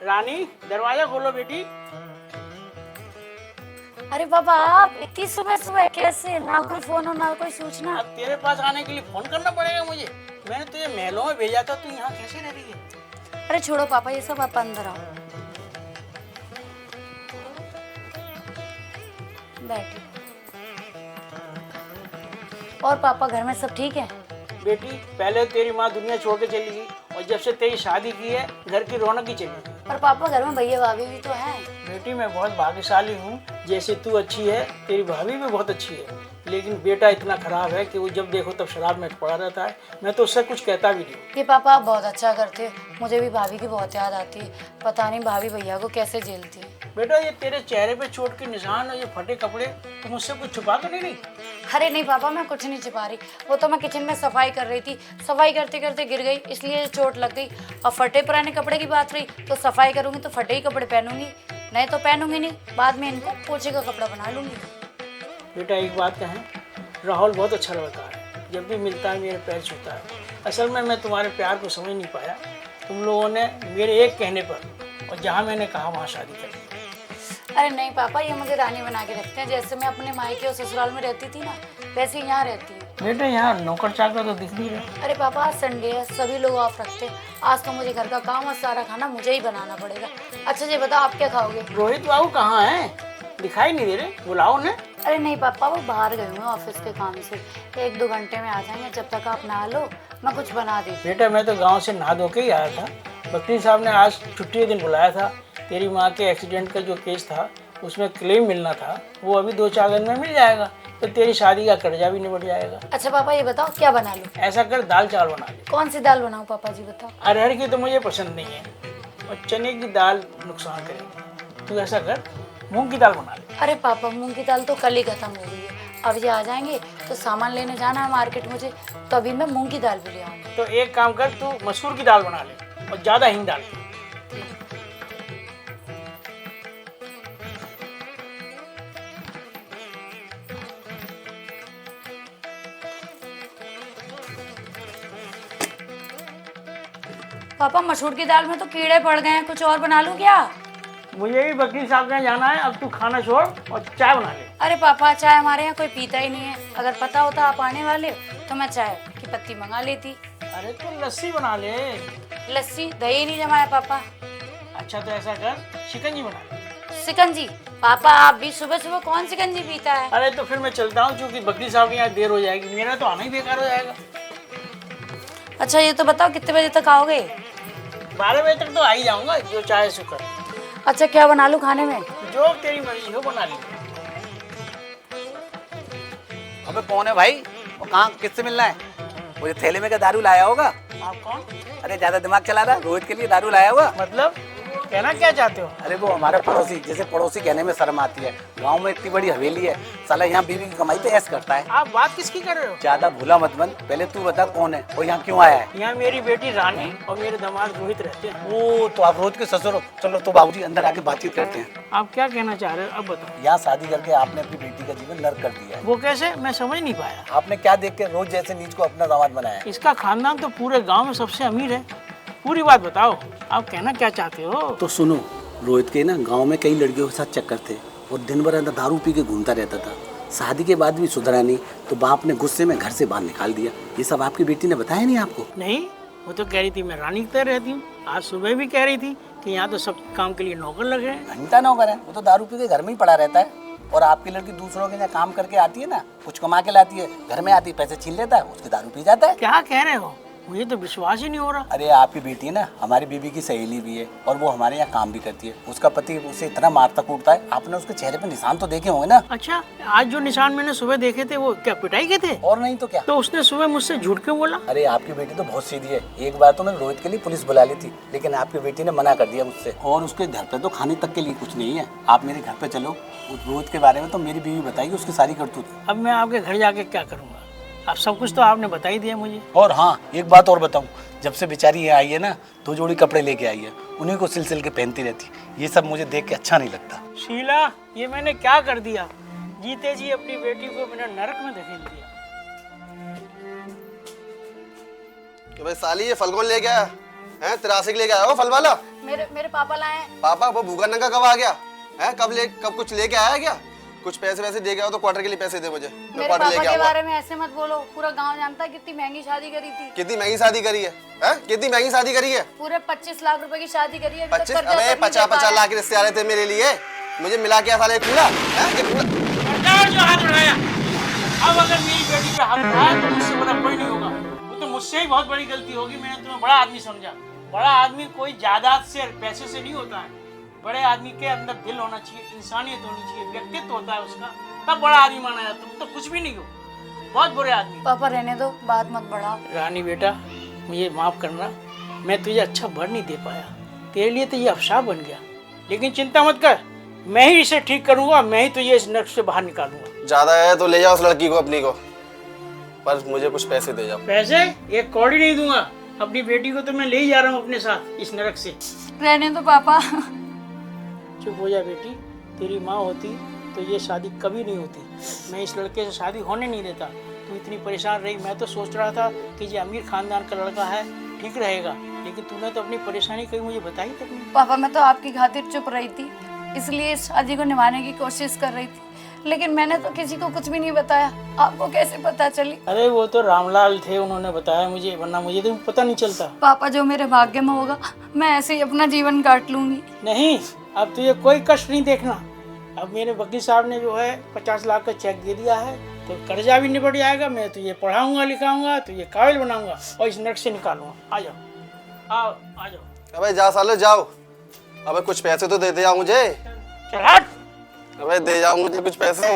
रानी दरवाजा खोलो बेटी। अरे बाबा आप इतनी सुबह सुबह कैसे? ना कोई फोन और ना कोई सूचना। अब तेरे पास आने के लिए फोन करना पड़ेगा मुझे। मैंने तुझे महलों में भेजा था, तू यहाँ कैसे रह रही है? अरे छोड़ो पापा ये सब, आप अंदर आओ बैठो। और पापा घर में सब ठीक है? बेटी पहले तेरी माँ दुनिया छोड़ के चली गई और जब से तेरी शादी की है घर की रौनक ही चली गई। पर पापा घर में भैया भाभी भी तो हैं। बेटी मैं बहुत भाग्यशाली हूँ, जैसे तू अच्छी है तेरी भाभी भी बहुत अच्छी है, लेकिन बेटा इतना खराब है कि वो जब देखो तब शराब में पड़ा रहता है। मैं तो उससे कुछ कहता भी नहीं। ये पापा आप बहुत अच्छा करते, मुझे भी भाभी की बहुत याद आती है। पता नहीं भाभी भैया को कैसे झेलती है। बेटा ये तेरे चेहरे पे चोट के निशान और ये फटे कपड़े, तुम मुझसे कुछ छुपा तो नहीं? अरे नहीं पापा मैं कुछ नहीं छिपा रही, वो तो मैं किचन में सफाई कर रही थी, सफाई करते करते गिर गई इसलिए चोट लग गई। और फटे पुराने कपड़े की बात रही तो सफाई करूंगी तो फटे ही कपड़े पहनूंगी, नहीं तो पहनूंगी नहीं, बाद में इनको पोछे का कपड़ा बना लूंगी। बेटा एक बात कहें, राहुल बहुत अच्छा लड़का है, जब भी मिलता है मेरे पैर छूता है। असल में मैं तुम्हारे प्यार को समझ नहीं पाया, तुम लोगों ने मेरे एक कहने पर और जहाँ मैंने कहा वहाँ शादी कर दी। अरे नहीं पापा ये मुझे रानी बना के रखते हैं, जैसे मैं अपने मायके और ससुराल में रहती थी ना वैसे यहाँ रहती हूँ। बेटा यहाँ नौकर चाकर तो दिख नहीं रहे। अरे पापा आज संडे है, सभी लोग ऑफ रखते हैं, आज तो मुझे घर का काम और सारा खाना मुझे ही बनाना पड़ेगा। अच्छा जी बताओ आप क्या खाओगे? रोहित बाबू कहाँ हैं? दिखाई नहीं दे रहे, बुलाओ उन्हें। अरे नहीं पापा वो बाहर गए हुए हैं ऑफिस के काम से, 1-2 घंटे में आ जाएंगे, जब तक आप नहा लो मैं कुछ बना देती। बेटा मैं तो गांव से नहा धो के ही आया था, वकील साहब ने आज छुट्टी के दिन बुलाया था। तेरी माँ के एक्सीडेंट का जो केस था उसमें क्लेम मिलना था, वो अभी 2-4 दिन में मिल जाएगा, तो तेरी शादी का कर्जा भी निपट जाएगा। अच्छा पापा ये बताओ क्या बना लूं? ऐसा कर दाल चावल बना ले। कौन सी दाल बनाऊं पापा जी बताओ? अरहर की तो मुझे पसंद नहीं है और चने की दाल नुकसान करेगी, तू ऐसा कर मूंग की दाल बना ले। अरे पापा मूंग की दाल तो कल ही खत्म हो गई है, अब ये आ जाएंगे तो सामान लेने जाना है मार्केट मुझे, तो अभी मैं मूंग की दाल भी ले आऊंगी। तो एक काम कर, तू मसूर की दाल बना ले और ज़्यादा हींग डाल के। पापा मसूर की दाल में तो कीड़े पड़ गए हैं, कुछ और बना लूं क्या? मुझे भी वकील साहब के यहाँ जाना है, अब तू खाना छोड़ और चाय बना ले। अरे पापा चाय हमारे यहाँ कोई पीता ही नहीं है, अगर पता होता आप आने वाले तो मैं चाय की पत्ती मंगा लेती। अरे तू लस्सी बना ले। लस्सी दही नहीं जमाया पापा। अच्छा तो ऐसा कर शिकंजी बना ले। शिकंजी? पापा आप भी सुबह सुबह कौन शिकंजी पीता है? अरे तो फिर मैं चलता हूँ, क्योंकि वकील साहब के यहाँ देर हो जाएगी, मेरा तो आना ही बेकार हो जाएगा। अच्छा ये तो बताओ कितने बजे तक आओगे? 12 बजे तक तो आ ही जाऊंगा, जो चाहे सो कर। अच्छा क्या बना लूं खाने में? जो तेरी मर्जी हो बना ली। अबे कौन है भाई? और कहाँ किससे मिलना है? मुझे थैले में का दारू लाया होगा? आप कौन? अरे ज्यादा दिमाग चला रहा, रोहित के लिए दारू लाया होगा? मतलब कहना क्या चाहते हो? अरे वो हमारा पड़ोसी, जैसे पड़ोसी कहने में शर्म आती है, गांव में इतनी बड़ी हवेली है, साला यहाँ बीवी की कमाई पे ऐश करता है। आप बात किसकी कर रहे हो? ज्यादा भूला मत बन, पहले तू बता कौन है और यहाँ क्यों आया है? यहाँ मेरी बेटी रानी और मेरे दामाद रोहित रहते हैं। ओ तो आप रोहित के ससुर हो। चलो तो बाबूजी अंदर आके बातचीत करते हैं। आप क्या कहना चाह रहे हो अब बताओ। यहाँ शादी करके आपने अपनी बेटी का जीवन नर्क कर दिया है। वो कैसे? मैं समझ नहीं पाया। आपने क्या देख के रोज जैसे नीच को अपना दामाद बनाया है? इसका खानदान तो पूरे गांव में सबसे अमीर है, पूरी बात बताओ, आप कहना क्या चाहते हो? तो सुनो, रोहित के ना गांव में कई लड़कियों के साथ चक्कर थे और दिन भर अंदर दारू पी के घूमता रहता था। शादी के बाद भी सुधरा नहीं, तो बाप ने गुस्से में घर से बाहर निकाल दिया। ये सब आपकी बेटी ने बताया नहीं आपको? नहीं, वो तो कह रही थी मैं रानी की तरह रहती हूँ। आज सुबह भी कह रही थी कि यहाँ तो सब काम के लिए नौकर लगे हैं। घंटा नौकर है, वो तो दारू पी के घर में ही पड़ा रहता है। और आपकी लड़की दूसरों के यहाँ काम करके आती है ना, कुछ कमा के लाती है, घर में आती है, पैसे छीन लेता है, उसकी दारू पी जाता है। क्या कह रहे हो? मुझे तो विश्वास ही नहीं हो रहा। अरे आपकी बेटी है ना हमारी बीबी की सहेली भी है और वो हमारे यहाँ काम भी करती है। उसका पति उसे इतना मारता कूटता है, आपने उसके चेहरे पे निशान तो देखे होंगे ना? अच्छा, आज जो निशान मैंने सुबह देखे थे वो क्या पिटाई के थे? और नहीं तो क्या। तो उसने सुबह मुझसे झूठ क्यों बोला? अरे आपकी बेटी तो बहुत सीधी है, एक बार तो मैंने रोहित के लिए पुलिस बुला ली थी, लेकिन आपकी बेटी ने मना कर दिया मुझसे। और उसके घर पे तो खाने तक के लिए कुछ नहीं है। आप मेरे घर पे चलो, उस रोहित के बारे में तो मेरी बीवी बताएगी उसकी सारी करतूत। अब मैं आपके घर जाके क्या करूँगा? अब सब कुछ तो आपने बता ही दिया मुझे। और हाँ एक बात और बताऊँ, जब से बेचारी ये आई है ना 2 जोड़ी कपड़े लेके आई है, उन्हीं को सिल के पहनती रहती। ये सब मुझे देख के अच्छा नहीं लगता। शीला, ये मैंने क्या कर दिया? जीते जी अपनी बेटी को मैंने नरक में धकेल दिया। कि भाई साली ये फल कौन लेके आया है? 83 लेके आया हो फल वाला? मेरे पापा लाए हैं। पापा वो भूखा नंगा कब आ गया है? कब कुछ लेके आया क्या? कुछ पैसे वैसे दे गया हो तो क्वार्टर के लिए पैसे दे मुझे, मैं मेरे क्वार्टर पापा लेके के आऊंगा। बारे में ऐसे मत बोलो, पूरा गांव जानता है कितनी महंगी शादी करी थी। कितनी महंगी शादी करी है? कितनी महंगी शादी करी है? पूरे 25 लाख रुपए की शादी करी है। अभी तक 25? कर्जा अबे तक नहीं दे 50 पाया। लाख रिश्ते आ रहे थे मेरे लिए, मुझे मिला क्या साले कूड़ा है? ये कूड़ा सरकार जो हाथ उठाया, अब अगर मेरी बेटी पे हाथ उठाया तो मुझसे बड़ा कोई नहीं होगा। वो तो मुझसे ही बहुत बड़ी गलती होगी। मैंने तुम्हें बड़ा आदमी समझा। बड़ा आदमी कोई जायदाद से पैसे से नहीं होता है। बड़े आदमी के अंदर दिल होना चाहिए, इंसानियत होनी चाहिए, व्यक्तित्व होता है उसका, तब बड़ा आदमी माना जाता। तुम तो कुछ भी नहीं हो, बहुत बुरे आदमी। पापा रहने दो, बात मत बढ़ाओ। रानी बेटा, मुझे माफ़ करना, मैं तुझे अच्छा भर नहीं दे पाया। तेरे लिए तो ये अफसार बन गया, लेकिन चिंता मत कर, मैं ही इसे ठीक करूंगा, मैं ही तुझे इस नर्क से बाहर निकालूंगा। ज्यादा है तो ले जाओ उस लड़की को अपनी को, पर मुझे कुछ पैसे दे जाओ। पैसे एक कौड़ी नहीं दूंगा। अपनी बेटी को तो मैं ले ही जा रहा हूँ अपने साथ इस नरक से। रहने दो पापा। चुप हो जा बेटी, तेरी माँ होती तो ये शादी कभी नहीं होती। मैं इस लड़के से शादी होने नहीं देता। तू इतनी परेशान रही, मैं तो सोच रहा था कि ये अमीर खानदान का लड़का है, ठीक रहेगा, लेकिन तूने तो अपनी परेशानी कहीं मुझे बताई तक नहीं। पापा मैं तो आपकी खातिर चुप रही थी, इसलिए इस शादी को निभाने की कोशिश कर रही थी, लेकिन मैंने तो किसी को कुछ भी नहीं बताया। आपको कैसे पता चली? अरे वो तो रामलाल थे, उन्होंने बताया मुझे, वरना मुझे तो पता नहीं चलता। पापा जो मेरे भाग्य में होगा मैं ऐसे ही अपना जीवन काट लूंगी। नहीं, अब तुझे कोई कष्ट नहीं देखना। अब मेरे वकील साहब ने जो है 50 लाख का चेक दे दिया है, तो कर्जा भी निपट जाएगा। मैं तुझे पढ़ाऊंगा, लिखाऊंगा, तुझे काबिल बनाऊंगा और इस नर्क से निकालूंगा। आ जाओ, आओ, आ जाओ। अबे जा साले जाओ, अबे कुछ पैसे तो दे दे जाओ मुझे। चल हट। अबे दे जाओ मुझे कुछ पैसे।